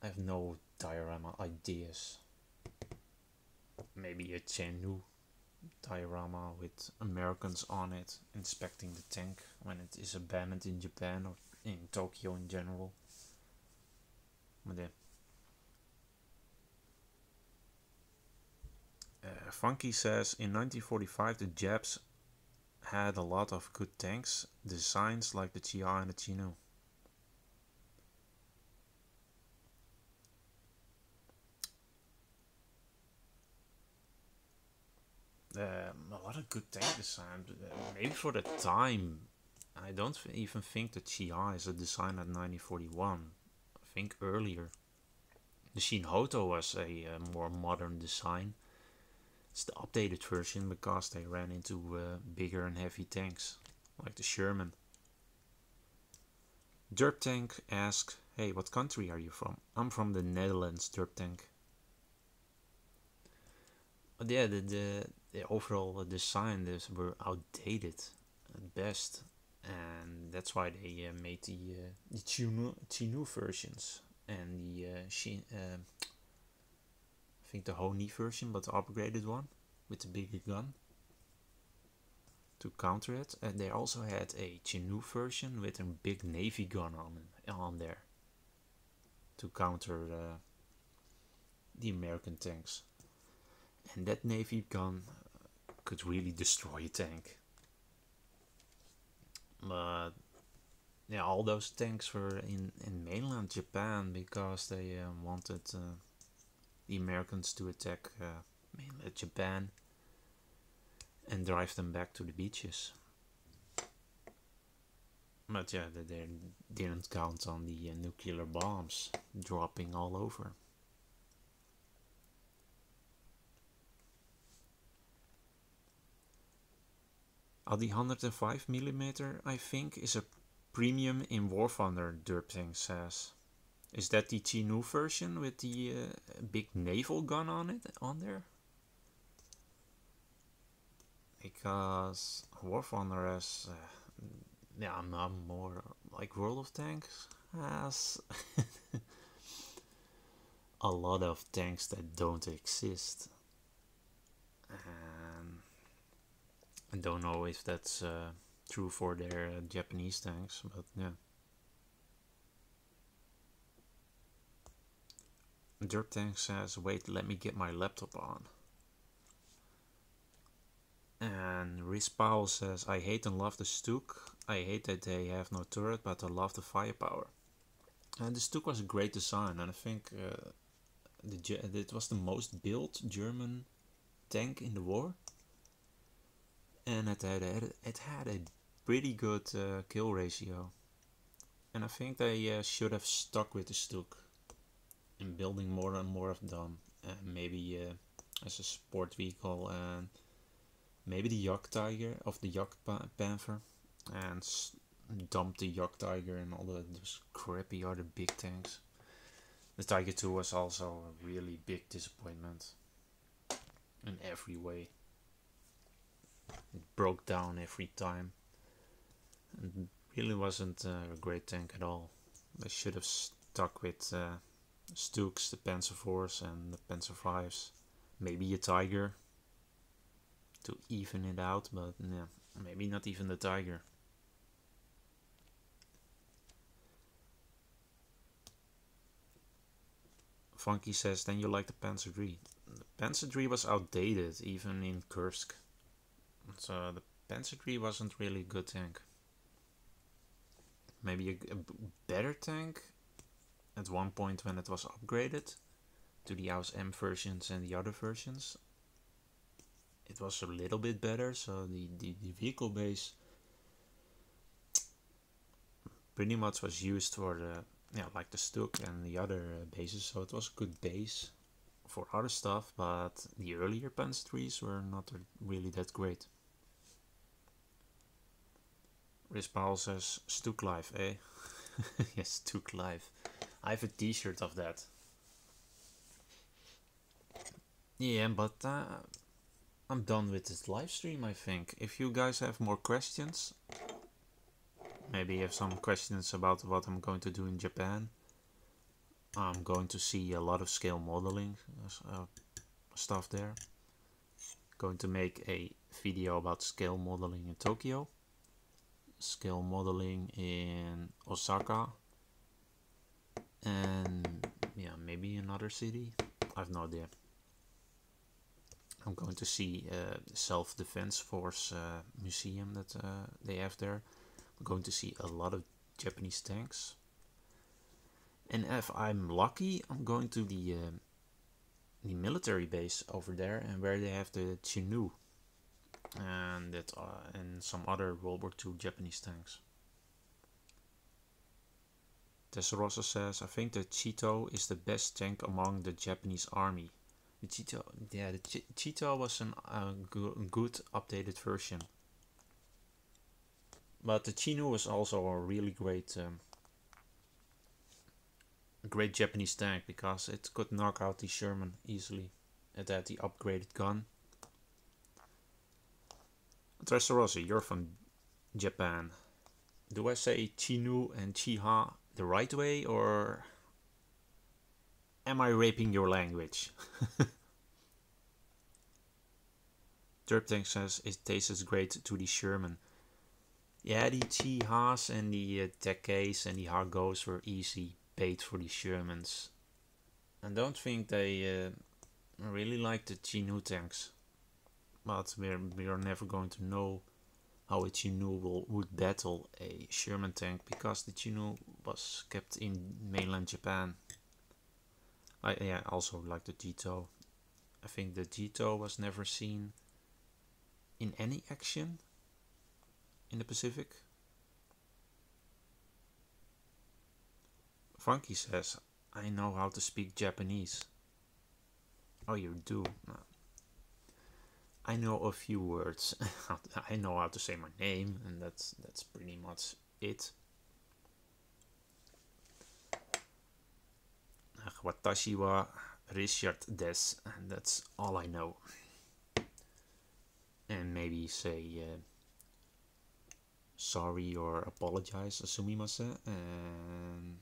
I have no diorama ideas. Maybe a Chengdu diorama with Americans on it inspecting the tank when it is abandoned in Japan or in Tokyo in general. But yeah. Funky says in 1945 the Japs had a lot of good tanks, designs like the Chia and the Chinook. A lot of good tank designs. Maybe for the time. I don't even think the Chia is a design at 1941. I think earlier. The Shinhoto was a more modern design. It's the updated version because they ran into bigger and heavy tanks, like the Sherman. Derp Tank asks, hey, what country are you from? I'm from the Netherlands, Derp Tank. But yeah, the overall design were outdated at best. And that's why they made the Chinook versions and the I think the Honey version, but the upgraded one with the bigger gun to counter it. And they also had a Chinook version with a big Navy gun on there to counter the American tanks. And that Navy gun could really destroy a tank. But yeah, all those tanks were in mainland Japan because they wanted the Americans to attack mainland Japan and drive them back to the beaches. But yeah, they didn't count on the nuclear bombs dropping all over. The 105mm, I think, is a premium in War Thunder, Derp Tank says. Is that the Chinook version with the big naval gun on there? Because War Thunder has, yeah, not more like World of Tanks has a lot of tanks that don't exist, and I don't know if that's true for their Japanese tanks, but yeah. Dirt Tank says, wait, let me get my laptop on. And Rispaul says, I hate and love the Stuk. I hate that they have no turret, but I love the firepower. And the Stuk was a great design, and I think it was the most built German tank in the war. And it had a pretty good kill ratio. And I think they should have stuck with the Stuk in building more and more of them. Maybe as a sport vehicle, and maybe the Jagd Tiger of the Jagd Panther, and dump the Jagd Tiger and all those crappy other big tanks. The Tiger 2 was also a really big disappointment in every way. It broke down every time. It really wasn't a great tank at all. They should have stuck with Stuks, the Panzer 4s and the Panzer 5s. Maybe a Tiger to even it out, but yeah, maybe not even the Tiger. Funky says, then you like the Panzer 3. The Panzer 3 was outdated, even in Kursk. So the Panzer 3 wasn't really a good tank. Maybe a better tank at one point when it was upgraded to the Aus M versions and the other versions. It was a little bit better, so the vehicle base pretty much was used for the, yeah, like the Stuk and the other bases, so it was a good base for other stuff, but the earlier Panzer 3s were not really that great. Rispaul says, Stuk Live, eh? Yes, Stuk Live. I have a t-shirt of that. Yeah, but I'm done with this live stream, I think. If you guys have more questions, maybe you have some questions about what I'm going to do in Japan. I'm going to see a lot of scale modeling stuff there. Going to make a video about scale modeling in Tokyo, scale modeling in Osaka, and yeah, maybe another city. I have no idea. I'm going to see the Self-Defense Force museum that they have there. I'm going to see a lot of Japanese tanks. And if I'm lucky, I'm going to the military base over there, and where they have the Chinook and some other World War II Japanese tanks. Tessarossa says, I think the Cheeto is the best tank among the Japanese army. The Cheeto, yeah, the Cheeto was a good updated version. But the Chinook was also a really great Japanese tank, because it could knock out the Sherman easily. It had the upgraded gun. Tessarossa, you're from Japan. Do I say Chinu and Chiha the right way, or am I raping your language? Derptank says it tastes great to the Sherman. Yeah, the Chihas and the Tekkeis and the Hargos were easy bait for the Shermans. I don't think they really like the Chinook tanks. But we are never going to know how a Chinook would battle a Sherman tank, because the Chinook was kept in mainland Japan. I also like the Jito. I think the Jito was never seen in any action in the Pacific. Funky says, I know how to speak Japanese. Oh, you do? No. I know a few words. I know how to say my name, and that's pretty much it. Watashi wa Richard des, and that's all I know. And maybe say sorry or apologize, sumimasen, and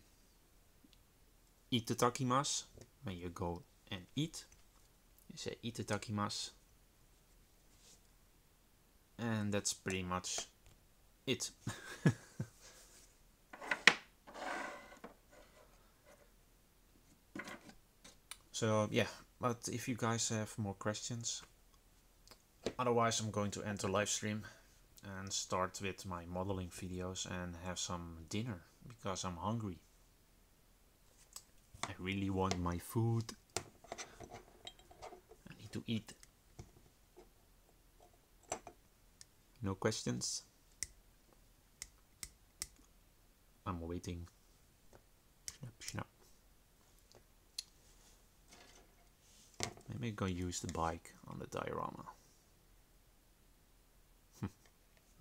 itadakimasu. When you go and eat, you say itadakimasu. And that's pretty much it. So yeah, but if you guys have more questions, otherwise I'm going to end the live stream and start with my modeling videos and have some dinner because I'm hungry. I really want my food. I need to eat. No questions? I'm waiting. Snap, snap. Maybe I'm gonna use the bike on the diorama.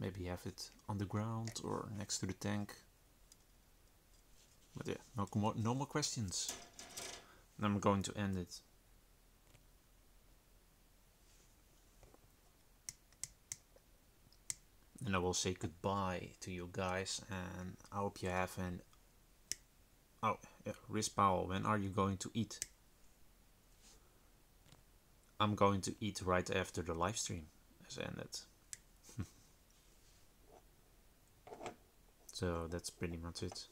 Maybe have it on the ground or next to the tank. But yeah, no more questions. And I'm going to end it. And I will say goodbye to you guys, and I hope you have an... Oh, yeah, Riz Powell, when are you going to eat? I'm going to eat right after the live stream has ended. So that's pretty much it.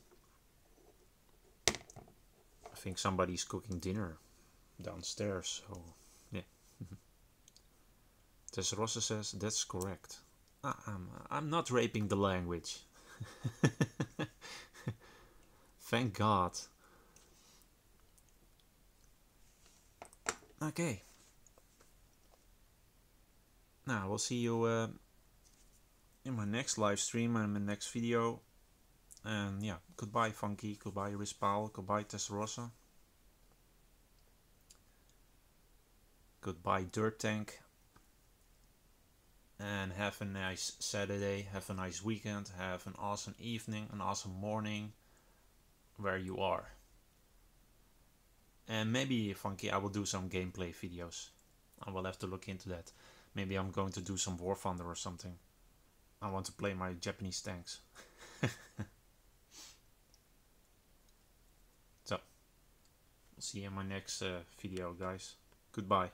I think somebody's cooking dinner downstairs, so yeah. Tesserosa says that's correct. I'm not raping the language. Thank God. Okay. Now we'll see you in my next live stream and my next video. And yeah, goodbye Funky, goodbye Rispal, goodbye Tesserosa. Goodbye Dirt Tank. And have a nice Saturday, have a nice weekend, have an awesome evening, an awesome morning, where you are. And maybe, Funky, I will do some gameplay videos. I will have to look into that. Maybe I'm going to do some War Thunder or something. I want to play my Japanese tanks. So, we'll see you in my next video, guys. Goodbye.